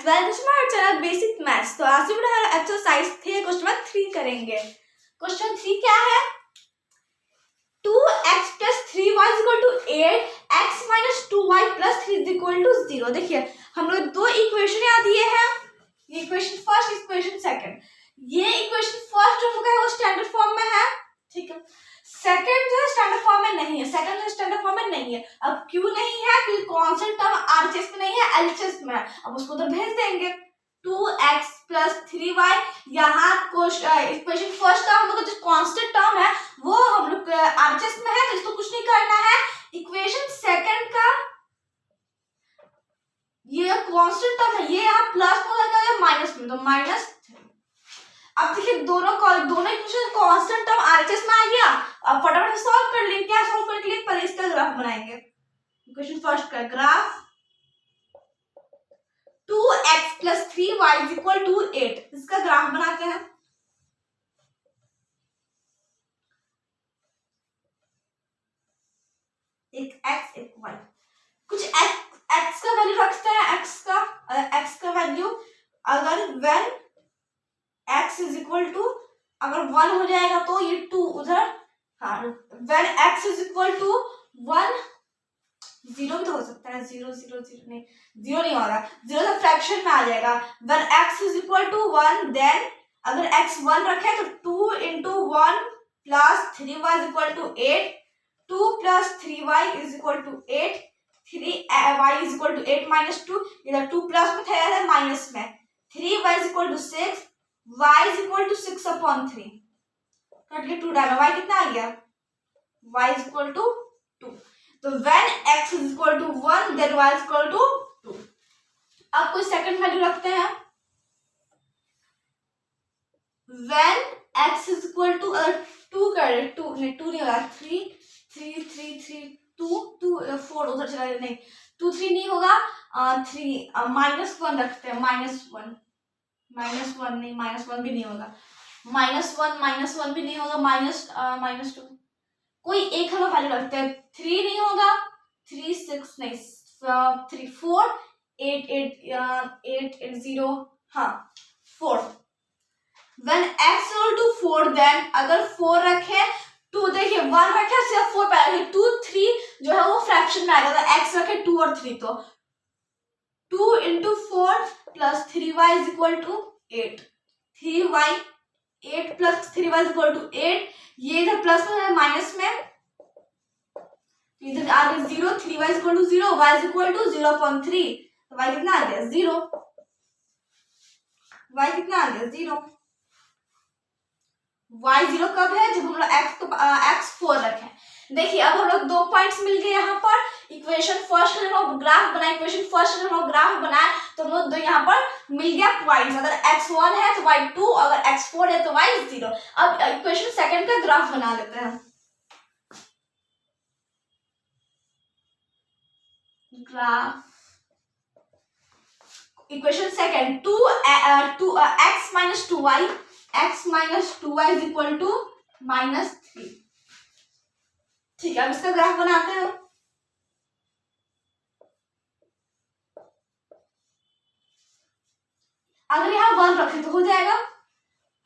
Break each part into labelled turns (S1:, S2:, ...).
S1: Welcome to my channel basic maths. तो आज हम एक्सरसाइज 3 क्वेश्चन नंबर 3 करेंगे। क्वेश्चन 3 क्या है? 2x plus 3y is equal to 8, x minus 2y plus 3 is equal to 0। देखिए हम लोग दो इक्वेशन यहाँ दिए हैं, ये इक्वेशन फर्स्ट, इक्वेशन सेकंड। ये इक्वेशन फर्स्ट जो है वो स्टैंडर्ड फॉर्म में है, ठीक है। सेकंड जो है स्टैंडर्ड फॉर्म में नहीं है, सेकंड जो स्टैंडर्ड फॉर्म में नहीं है। अब क्यों नहीं है? क्योंकि कांस्टेंट टर्म आरएचएस में नहीं है, एलएचएस में है। अब उसको उधर भेज देंगे। 2x plus 3y, यहाँ इक्वेशन फर्स्ट का हम लोग जो कांस्टेंट टर्म है वो हम लोग आरएचएस में है, तो इसको कुछ नहीं करना है। इक्वेशन सेकंड का ये कांस्टेंट टर्म है, ये यहाँ प्लस में होगा माइनस में, तो माइनस। अब देखिए दोनों इक्वेशन कांस्टेंट टर्म आरएचएस में आ गया। अब फटाफट से सॉल्व कर लेंगे। क्या सॉल्व करने के लिए पहले इसका ग्राफ बनाएंगे। इक्वेशन फर्स्ट का graph 2x plus 3y is equal to 8, इसका ग्राफ बनाते हैं। एक x एक y, कुछ x का वैल्यू रखते हैं। x का वैल्यू अगर when x is equal to अगर 1 हो जाएगा तो ये 2 उधर, हाँ when x is equal to 1, 0 भी तो हो सकता है, 0 नहीं हो रहा, 0 तो फ्रैक्शन में आ जाएगा। when x is equal to 1 then अगर x 1 रखे तो 2 into 1 plus 3y is equal to 8, 2 plus 3y is equal to 8, 3y is equal to 8 minus 2, इधर 2 प्लस में था इधर माइनस में, 3y is equal to 6, y is equal to 6 upon 3, cut के 2 डाला, y कितना आ गया? y is equal to 2। तो when x is equal to 1 then y is equal to 2। अब कोई सेकंड वैल्यू रखते हैं। when x is equal to 2 कर 2 नहीं होगा, 3 4 उधर चला गया, नहीं 2 3 नहीं होगा, 3 -1 रखते हैं, -1 नहीं, -1 भी नहीं होगा, -1 भी नहीं होगा, -2 कोई एक हम वैल्यू रखते हैं। 3 नहीं होगा, 3 6 नहीं, 3 4 8 0, हाँ 4। when x equal to 4 then अगर 4 रखे, 2 देखिए 1 रखे सिर्फ 4 पे, 2 3 जो है वो फ्रैक्शन में आएगा, तो x रखे 2 और 3, तो 2 into 4 plus 3y is equal to 8, 3y 8 plus 3y is equal to 8, ये इधर प्लस में है माइनस में, इधर आ गया 0, 3y is equal to 0, y is equal to 0.3, तो y कितना आ गया? 0। y कितना आ गया? 0। y 0 कब है? जब हम लोग x 4 रखें। देखिए अब हम लोग 2 पॉइंट्स मिल गए यहाँ पर। इक्वेशन फर्स्ट का हम लोग ग्राफ बनाए, इक्वेशन फर्स्ट का हम लोग ग्राफ बनाए, तो हम लोग यहाँ पर मिल गया पॉइंट्स। अगर x 1 है तो y 2, अगर x 4 है तो y 0। अब इक्वेशन सेकंड का ग्राफ बना लेते हैं। Graph equation second 2x minus 2y, x minus 2y is equal to -3। ठीक है, अब इसका ग्राफ बनाते हैं। अगर यहाँ 1 रखे तो हो जाएगा,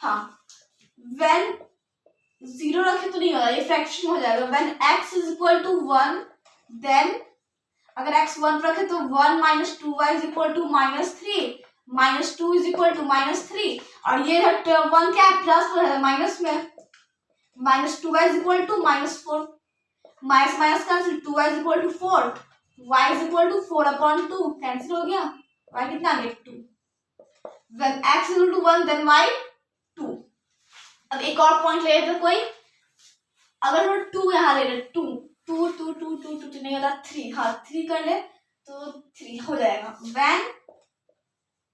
S1: हाँ when 0 रखे तो नहीं होगा, ये फ्रैक्शन हो जाएगा। when x is equal to 1 then अगर x 1 रखे तो 1 minus 2y is equal to -3, -2 is equal to -3, और ये 1 क्या है? प्लस में है, माइनस में, -2y is equal to -4, minus cancel, 2y is equal to 4, y is equal to 4/2, cancel हो गया, y कितना आ गया? 2। when x is equal to 1 then y 2। अब एक और पॉइंट ले लेते कोई, अगर हम 2 यहाँ ले लेते, 2 नहीं होता, 3, हाँ 3 कर ले तो 3 हो जाएगा। when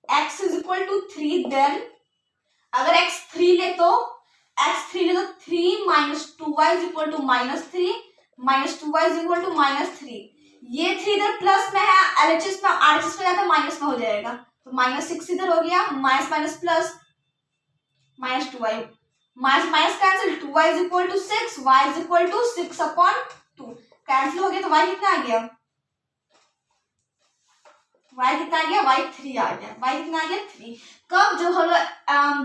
S1: x is equal to 3 then अगर x 3 ले तो 3 minus 2y is equal to -3, minus 2y is equal to -3, ये 3 इधर प्लस में है, LHS में RHS में जाता है माइनस में हो जाएगा, तो -6 इधर हो गया, minus plus -2y, minus cancel, 2y is equal to 6, y is equal to 6/2, cancel हो गया, तो y कितना आ गया? y कितना आ गया, y3 आ गया, y कितना आ गया 3। कब,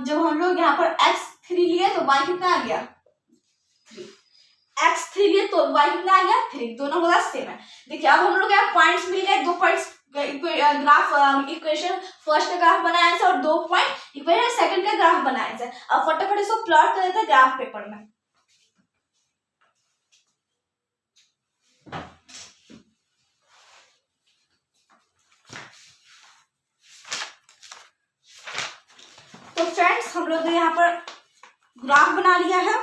S1: जब हम लोग यहाँ पर x3 लिए तो y कितना आ गया 3, x3 लिए तो y कितना आ गया 3, दोनों का सेम है। देखिए अब हम लोग यहाँ पॉइंट्स मिल गए, 2 पॉइंट्स ग्राफ इक्वेशन फर्स्ट का ग्राफ बनाया था और 2 पॉइंट इक्वेशन सेकंड का ग्राफ बनाया था। अब फटाफट इसको प्लॉट कर देते हैं ग्राफ पेपर में। तो फ्रेंड्स हम लोग ने यहाँ पर ग्राफ बना लिया है।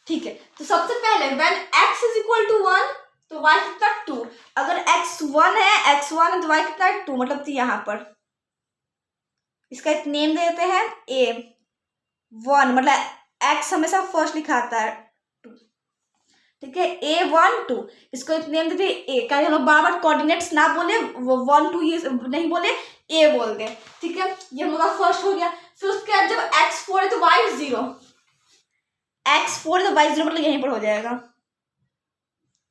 S1: ठीक है, तो सबसे पहले when x is equal to 1 तो y कितना 2, अगर x1 है तो y कितना 2, मतलब तो यहाँ पर इसका एक नेम दे देते हैं a1, मतलब x हमेशा फर्स्ट लिखा आता है 2, ठीक है, a1 2, इसको एक नेम देते हैं a, क्या हम लोग बार बार कोऑर्डिनेट्स ना बोले, 1 2 ये नहीं बोले, a बोल दे, ठीक है, ये हम लोग का फर्स्ट हो गया। फिर उसके बाद जब x4 है तो y 0, x4 तो y 0 मतलब यहीं पर हो जाएगा,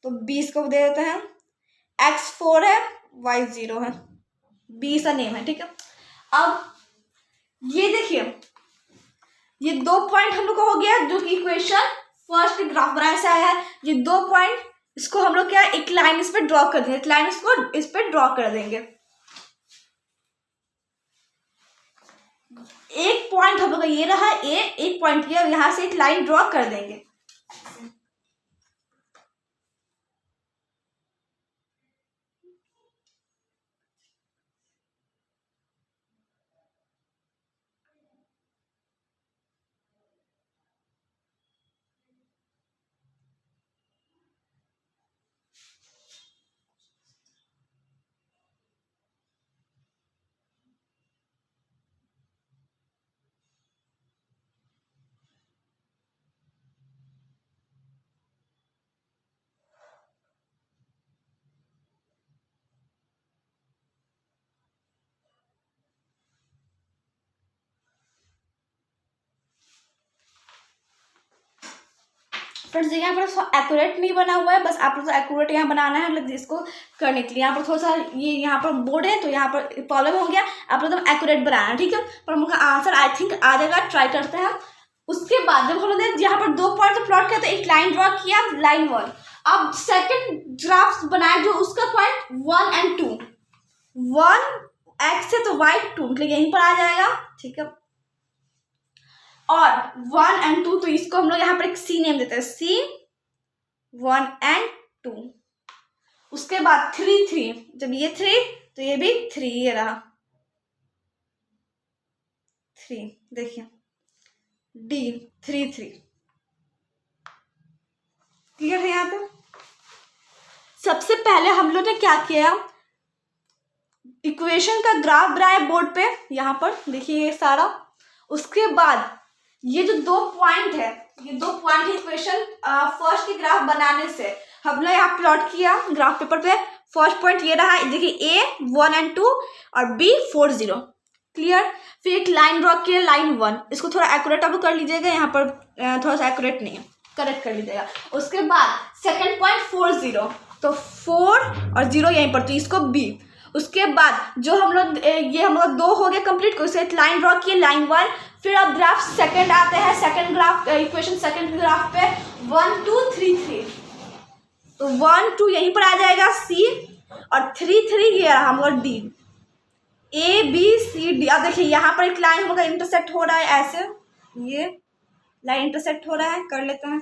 S1: तो 20 को दे देते हैं, x4 है y 0 है, 20 का नेम है, ठीक है। अब ये देखिए ये 2 पॉइंट हम लोग का हो गया जो कि इक्वेशन फर्स्ट ग्राफ बनाने से आया है। ये 2 पॉइंट इसको हम लोग क्या एक लाइन इस पे ड्रॉ कर देंगे, एक लाइन इसको इस पे ड्रॉ कर देंगे। एक पॉइंट हम लोग का ये रहा ए, एक पॉइंट ये, यहां से एक लाइन ड्रॉ कर देंगे। फ्रेंड्स यहाँ पर एक्यूरेट नहीं बना हुआ है, बस आप लोग एक्यूरेट यहाँ बनाना है, मतलब इसको करने के लिए यहाँ पर थोड़ा सा ये यहाँ पर बोर्ड है तो यहाँ पर प्रॉब्लम हो गया, आप लोग एकदम एक्यूरेट बनाना है, ठीक है। पर हम लोग का आंसर आई थिंक आ जाएगा, ट्राई करते हैं। उसके बाद जब हम लोग ने यहाँ पर 2 पॉइंट प्लॉट किया तो एक लाइन ड्रॉ किया, लाइन 1। अब सेकेंड ग्राफ बनाया जो उसका पॉइंट 1 और 2, 1 x है तो y 2 मतलब यहीं पर आ जाएगा, ठीक है, और 1 और 2 तो इसको हम लोग यहाँ पर एक c नेम देते हैं, c 1 और 2। उसके बाद 3 3, जब ये 3 तो ये भी 3, ये रहा 3, देखिए d 3 3, क्लियर है। यहाँ पे सबसे पहले हम लोग ने क्या किया, इक्वेशन का ग्राफ बनाया बोर्ड पे, यहाँ पर देखिए ये सारा। उसके बाद ये जो 2 पॉइंट है, ये 2 पॉइंट इक्वेशन फर्स्ट की ग्राफ बनाने से हमने यहाँ प्लॉट किया ग्राफ पेपर पे। फर्स्ट पॉइंट ये रहा, देखिए a 1 और 2 और b 4 0, क्लियर। फिर एक लाइन ड्रॉ किया, लाइन 1, इसको थोड़ा एक्यूरेट अब कर लीजिएगा, यहाँ पर थोड़ा सा एक्यूरेट नहीं है, करेक्ट कर लीजिएगा। उसके बाद सेकेंड पॉइंट 4 0, तो 4 और 0 यहीं पर, तो इसको b। उसके बाद जो हम लोग ये हम लोग 2 हो गए कंप्लीट, उसे एक लाइन ड्रॉ किए, लाइन 1। फिर अब ग्राफ सेकंड आते हैं, second graph equation second graph पे 1 2 3 3, तो 1 2 यहीं पर आ जाएगा c, और 3 3 ये रहा हम लोग d, a b c d। अब देखिए यहाँ पर एक लाइन हम लोग इंटरसेक्ट हो रहा है, ऐसे ये लाइन इंटरसेक्ट हो रहा है, कर लेते हैं।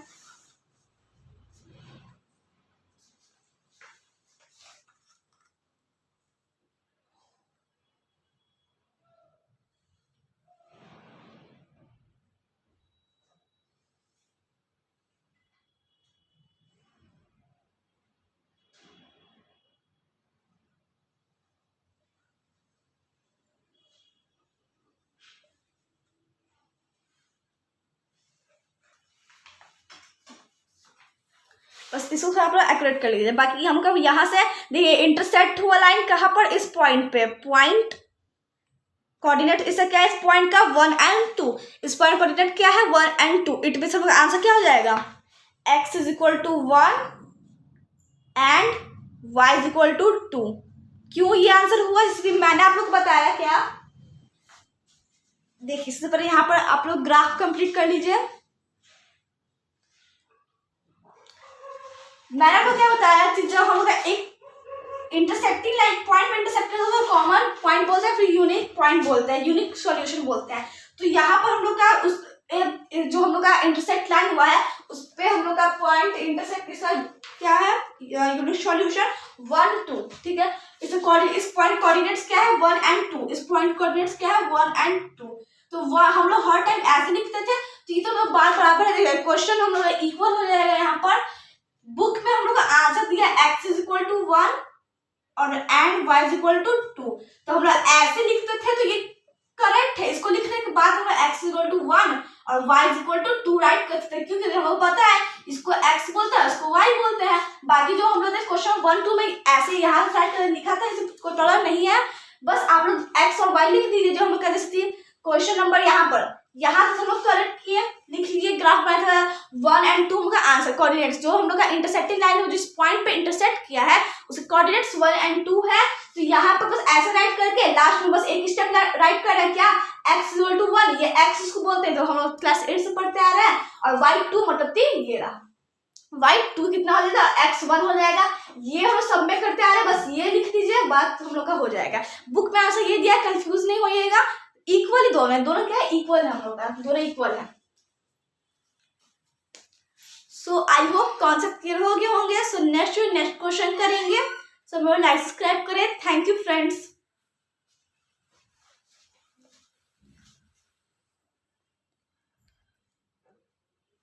S1: बस इसको थोड़ा आप एक्यूरेट कर लीजिए। बाकी हमको यहाँ से देखिए इंटरसेक्ट हुआ लाइन कहाँ पर, इस पॉइंट पे, पॉइंट कोऑर्डिनेट इसका क्या है, इस पॉइंट का 1 और 2, इस पॉइंट कोऑर्डिनेट क्या है 1 और 2। इट मींस आंसर क्या हो जाएगा, x is equal to 1 and y is equal to 2। क्यों ये आंसर हुआ, इसलिए मैंने आप लोग को बताया क्या, देखिए इससे पहले यहाँ पर आप लोग ग्राफ कंप्लीट कर लीजिए। मैंने आपको क्या बताया कि जब हम लोग एक इंटरसेक्टिंग लाइन पॉइंट में इंटरसेक्ट करते हैं कॉमन पॉइंट बोलते हैं, फिर यूनिक पॉइंट बोलते हैं, यूनिक सॉल्यूशन बोलते हैं। तो यहाँ पर हम लोग का उस जो हम लोग का इंटरसेक्ट लाइन हुआ है उस पे हम लोग का पॉइंट इंटरसेक्ट इसका क्या है, यूनिक सॉल्यूशन 1 2, ठीक है। इस पॉइंट कोऑर्डिनेट्स क्या है 1 and 2, इस पॉइंट कोऑर्डिनेट्स क्या है 1 and 2। तो वह हम लोग हर टाइम ऐसे लिखते थे, तो ये तो लोग बात बराबर है, क्वेश्चन हम लोग इक्वल हो जाएगा। यहाँ पर बुक में हम लोग का आंसर दिया x इज इक्वल टू 1 और and y is equal to 2, तो हम लोग ऐसे लिखते थे, तो ये करेक्ट है। इसको लिखने के बाद हम लोग x इज इक्वल टू 1 और y is equal to 2 write करते थे, क्योंकि हमको पता है इसको x बोलते हैं इसको y बोलते हैं। बाकी जो हम लोग ने क्वेश्चन 1 2 में ऐसे यहाँ से राइट कर लिखा था, इससे कोई प्रॉब्लम नहीं है, बस आप लोग x और y लिख दीजिए। जो हम लोग कर रहे थे क्वेश्चन नंबर यहाँ पर, यहाँ से हम लोग करेक्ट किए, लिख लीजिए ग्राफ बनाया था 1 and 2 का आंसर कोऑर्डिनेट्स, जो हम लोग का इंटरसेक्टिंग लाइन है जिस पॉइंट पे इंटरसेक्ट किया है उसके कोऑर्डिनेट्स 1 and 2 है। तो यहाँ पर बस ऐसे राइट करके लास्ट में बस एक स्टेप राइट कर रहे हैं, क्या x इक्वल टू 1, ये x इसको बोलते हैं, जो हम लोग क्लास 8 से पढ़ते आ रहे हैं, और y 2 मतलब 3, ये रहा y 2 कितना हो जाएगा x 1 हो जाएगा। ये हम सब में करते आ रहे हैं, बस ये लिख दीजिए, बात हम लोग का हो जाएगा। बुक में आंसर ये दिया, कंफ्यूज नहीं होइएगा, इक्वली दोनों क्या है, इक्वल है, हम लोग का दोनों इक्वल है। सो आई होप कॉन्सेप्ट क्लियर हो गए होंगे। सो नेक्स्ट क्वेश्चन करेंगे। सो मेरे लाइक सब्सक्राइब करें। Thank you friends.